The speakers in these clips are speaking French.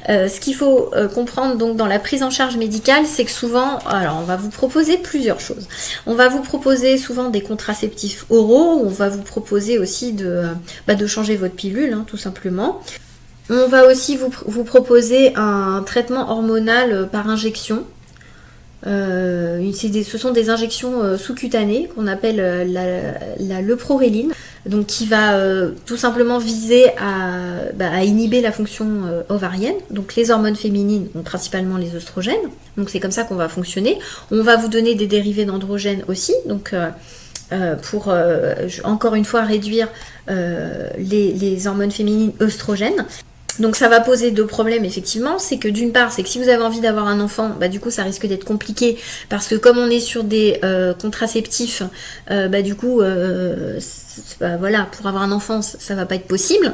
Ce qu'il faut comprendre donc dans la prise en charge médicale, c'est que souvent, alors on va vous proposer plusieurs choses. On va vous proposer souvent des contraceptifs oraux, on va vous proposer aussi de changer votre pilule, hein, tout simplement. On va aussi vous proposer un traitement hormonal par injection. Ce sont des injections sous-cutanées qu'on appelle la leuproréline, donc qui va tout simplement viser à inhiber la fonction ovarienne, donc les hormones féminines, donc principalement les œstrogènes, donc c'est comme ça qu'on va fonctionner. On va vous donner des dérivés d'androgènes aussi, donc pour encore une fois réduire les hormones féminines œstrogènes. Donc ça va poser deux problèmes effectivement, c'est que d'une part, c'est que si vous avez envie d'avoir un enfant, du coup ça risque d'être compliqué parce que comme on est sur des contraceptifs, du coup voilà, pour avoir un enfant ça va pas être possible.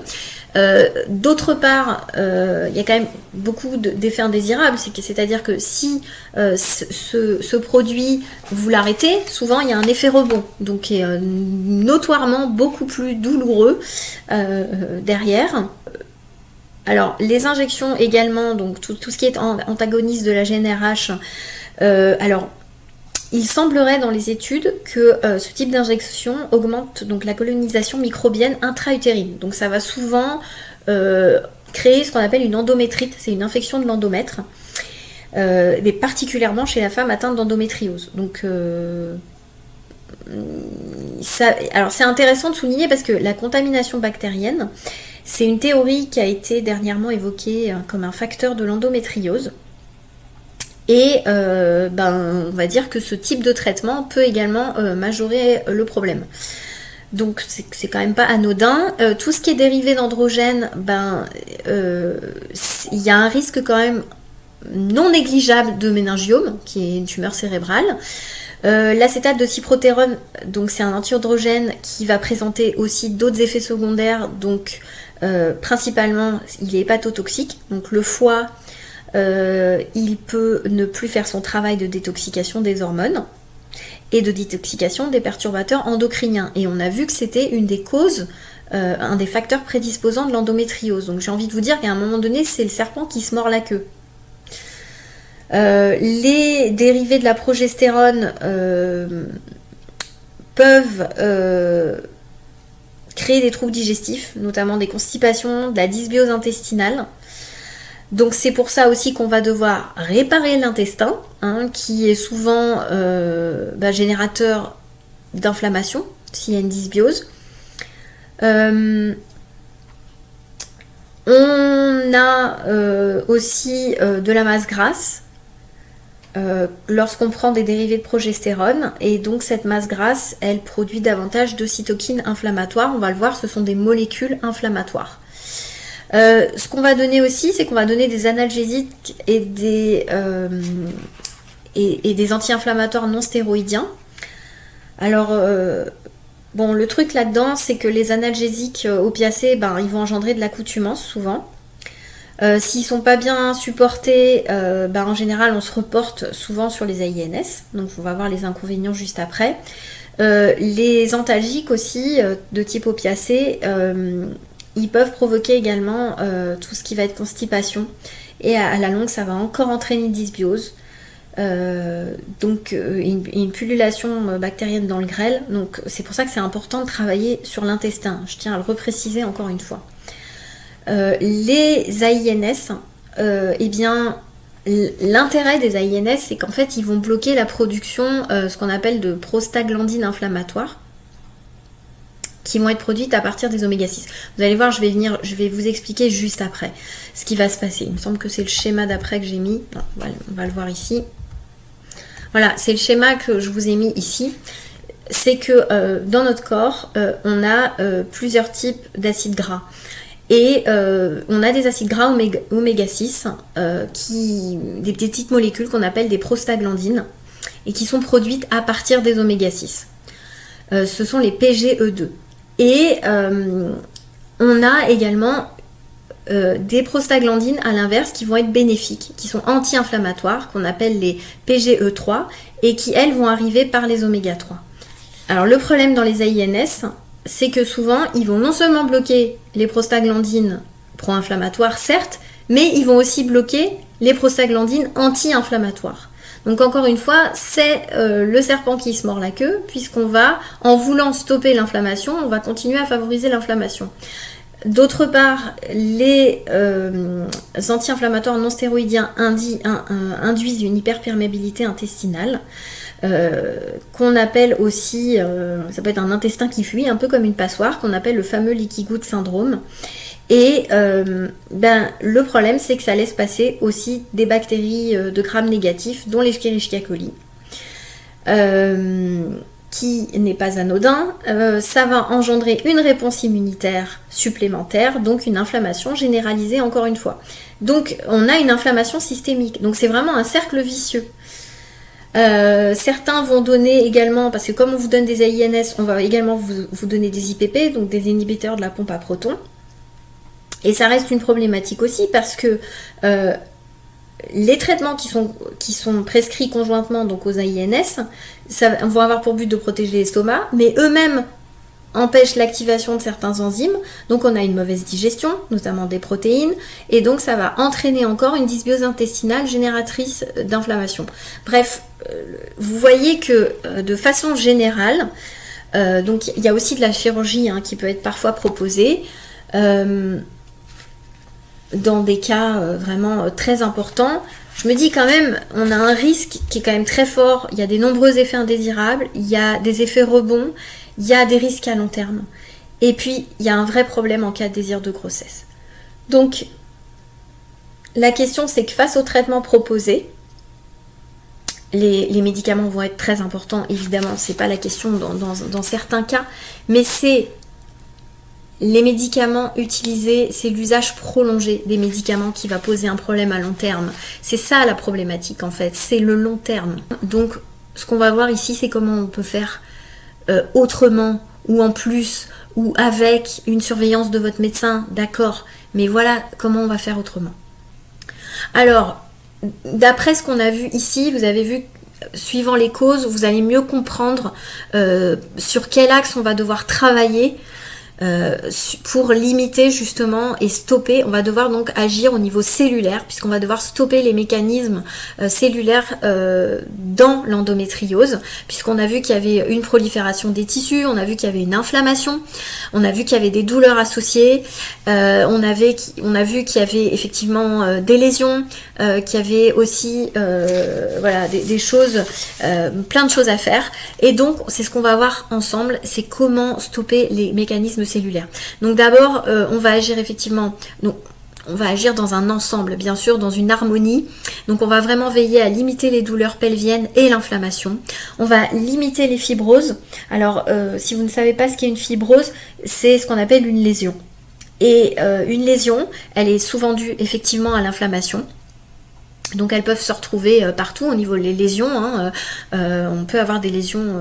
D'autre part, il y a quand même beaucoup d'effets indésirables, c'est-à-dire que si ce produit vous l'arrêtez, souvent il y a un effet rebond, donc qui est notoirement beaucoup plus douloureux derrière. Alors, les injections également, donc tout ce qui est antagoniste de la GnRH, alors, il semblerait dans les études que ce type d'injection augmente donc la colonisation microbienne intra-utérine. Donc ça va souvent créer ce qu'on appelle une endométrite, c'est une infection de l'endomètre, mais particulièrement chez la femme atteinte d'endométriose. Donc alors c'est intéressant de souligner parce que la contamination bactérienne, c'est une théorie qui a été dernièrement évoquée comme un facteur de l'endométriose. Et on va dire que ce type de traitement peut également majorer le problème. Donc c'est quand même pas anodin. Tout ce qui est dérivé d'androgènes, il y a un risque quand même non négligeable de méningiome, qui est une tumeur cérébrale. L'acétate de cyprotérone, donc c'est un antiandrogène qui va présenter aussi d'autres effets secondaires, donc principalement il est hépatotoxique, donc le foie il peut ne plus faire son travail de détoxication des hormones et de détoxication des perturbateurs endocriniens, et on a vu que c'était une des causes, un des facteurs prédisposants de l'endométriose. Donc j'ai envie de vous dire qu'à un moment donné c'est le serpent qui se mord la queue. Les dérivés de la progestérone peuvent créer des troubles digestifs, notamment des constipations, de la dysbiose intestinale. Donc c'est pour ça aussi qu'on va devoir réparer l'intestin, qui est souvent générateur d'inflammation, s'il y a une dysbiose. On a aussi de la masse grasse lorsqu'on prend des dérivés de progestérone, et donc cette masse grasse elle produit davantage de cytokines inflammatoires. On va le voir, ce sont des molécules inflammatoires. Ce qu'on va donner aussi, c'est qu'on va donner des analgésiques et des anti-inflammatoires non stéroïdiens. Alors le truc là-dedans, c'est que les analgésiques opiacés, ils vont engendrer de l'accoutumance souvent. S'ils sont pas bien supportés, en général on se reporte souvent sur les AINS, donc on va voir les inconvénients juste après. Les antalgiques aussi de type opiacé, ils peuvent provoquer également tout ce qui va être constipation, et à la longue ça va encore entraîner une dysbiose, donc une pullulation bactérienne dans le grêle. Donc c'est pour ça que c'est important de travailler sur l'intestin, je tiens à le repréciser encore une fois. Les AINS, l'intérêt des AINS, c'est qu'en fait ils vont bloquer la production, ce qu'on appelle de prostaglandines inflammatoires, qui vont être produites à partir des oméga 6. Vous allez voir, je vais vous expliquer juste après ce qui va se passer. Il me semble que c'est le schéma d'après que j'ai mis. Non, on va le voir ici. Voilà, c'est le schéma que je vous ai mis ici. C'est que dans notre corps, on a plusieurs types d'acides gras. Et on a des acides gras oméga 6, des petites molécules qu'on appelle des prostaglandines, et qui sont produites à partir des oméga 6. Ce sont les PGE2. Et on a également des prostaglandines à l'inverse qui vont être bénéfiques, qui sont anti-inflammatoires, qu'on appelle les PGE3, et qui elles vont arriver par les oméga 3. Alors le problème dans les AINS, c'est que souvent ils vont non seulement bloquer les prostaglandines pro-inflammatoires certes, mais ils vont aussi bloquer les prostaglandines anti-inflammatoires. Donc encore une fois, c'est le serpent qui se mord la queue, puisqu'on va, en voulant stopper l'inflammation, on va continuer à favoriser l'inflammation. D'autre part, les anti-inflammatoires non stéroïdiens induisent une hyperperméabilité intestinale, qu'on appelle aussi, ça peut être un intestin qui fuit, un peu comme une passoire, qu'on appelle le fameux leaky gut syndrome. Et le problème, c'est que ça laisse passer aussi des bactéries de Gram négatifs, dont l'Escherichia coli, qui n'est pas anodin. Ça va engendrer une réponse immunitaire supplémentaire, donc une inflammation généralisée encore une fois. Donc on a une inflammation systémique, donc c'est vraiment un cercle vicieux. Certains vont donner également, parce que comme on vous donne des AINS, on va également vous donner des IPP, donc des inhibiteurs de la pompe à protons. Et ça reste une problématique aussi parce que les traitements qui sont prescrits conjointement donc aux AINS vont avoir pour but de protéger l'estomac, mais eux-mêmes empêchent l'activation de certains enzymes. Donc on a une mauvaise digestion, notamment des protéines, et donc ça va entraîner encore une dysbiose intestinale génératrice d'inflammation. Bref, vous voyez que de façon générale, donc il y a aussi de la chirurgie qui peut être parfois proposée. Dans des cas vraiment très importants, je me dis quand même, on a un risque qui est quand même très fort. Il y a des nombreux effets indésirables, il y a des effets rebonds, il y a des risques à long terme. Et puis, il y a un vrai problème en cas de désir de grossesse. Donc, la question, c'est que face au traitement proposé, les médicaments vont être très importants, évidemment, c'est pas la question dans certains cas, mais c'est les médicaments utilisés, c'est l'usage prolongé des médicaments qui va poser un problème à long terme. C'est ça la problématique en fait, c'est le long terme. Donc ce qu'on va voir ici, c'est comment on peut faire autrement, ou en plus, ou avec une surveillance de votre médecin, d'accord, mais voilà comment on va faire autrement. Alors, d'après ce qu'on a vu ici, vous avez vu, suivant les causes, vous allez mieux comprendre sur quel axe on va devoir travailler pour limiter justement et stopper. On va devoir donc agir au niveau cellulaire, puisqu'on va devoir stopper les mécanismes cellulaires dans l'endométriose, puisqu'on a vu qu'il y avait une prolifération des tissus, on a vu qu'il y avait une inflammation, on a vu qu'il y avait des douleurs associées, on a vu qu'il y avait effectivement des lésions, qu'il y avait aussi voilà, des choses, plein de choses à faire. Et donc c'est ce qu'on va voir ensemble, c'est comment stopper les mécanismes cellulaires. Donc d'abord on va agir effectivement, donc on va agir dans un ensemble, bien sûr, dans une harmonie. Donc on va vraiment veiller à limiter les douleurs pelviennes et l'inflammation. On va limiter les fibroses. Alors si vous ne savez pas ce qu'est une fibrose, c'est ce qu'on appelle une lésion. Et une lésion, elle est souvent due effectivement à l'inflammation. Donc elles peuvent se retrouver partout au niveau des lésions. On peut avoir des lésions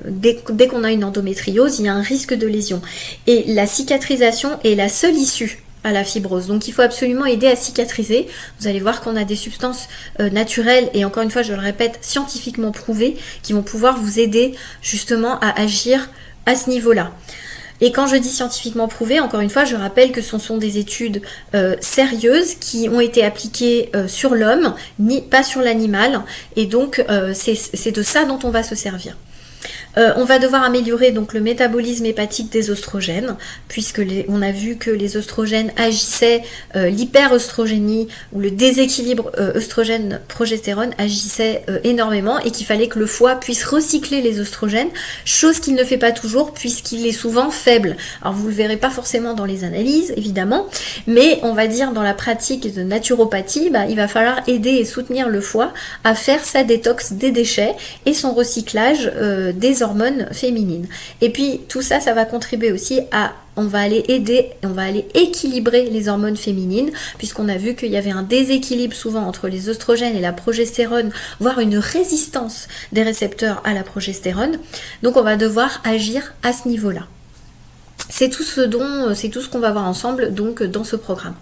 dès qu'on a une endométriose, il y a un risque de lésion. Et la cicatrisation est la seule issue à la fibrose. Donc il faut absolument aider à cicatriser. Vous allez voir qu'on a des substances naturelles et encore une fois, je le répète, scientifiquement prouvées, qui vont pouvoir vous aider justement à agir à ce niveau-là. Et quand je dis scientifiquement prouvé, encore une fois, je rappelle que ce sont des études sérieuses qui ont été appliquées sur l'homme, pas sur l'animal. Et donc, c'est de ça dont on va se servir. On va devoir améliorer donc le métabolisme hépatique des oestrogènes, puisque on a vu que les oestrogènes agissaient, l'hyperœstrogénie ou le déséquilibre œstrogène-progestérone agissait énormément et qu'il fallait que le foie puisse recycler les oestrogènes, chose qu'il ne fait pas toujours puisqu'il est souvent faible. Alors vous ne le verrez pas forcément dans les analyses, évidemment, mais on va dire dans la pratique de naturopathie, il va falloir aider et soutenir le foie à faire sa détox des déchets et son recyclage des hormones féminines. Et puis tout ça, ça va contribuer aussi on va aller aider, on va aller équilibrer les hormones féminines, puisqu'on a vu qu'il y avait un déséquilibre souvent entre les oestrogènes et la progestérone, voire une résistance des récepteurs à la progestérone. Donc on va devoir agir à ce niveau-là. C'est tout ce qu'on va voir ensemble donc dans ce programme.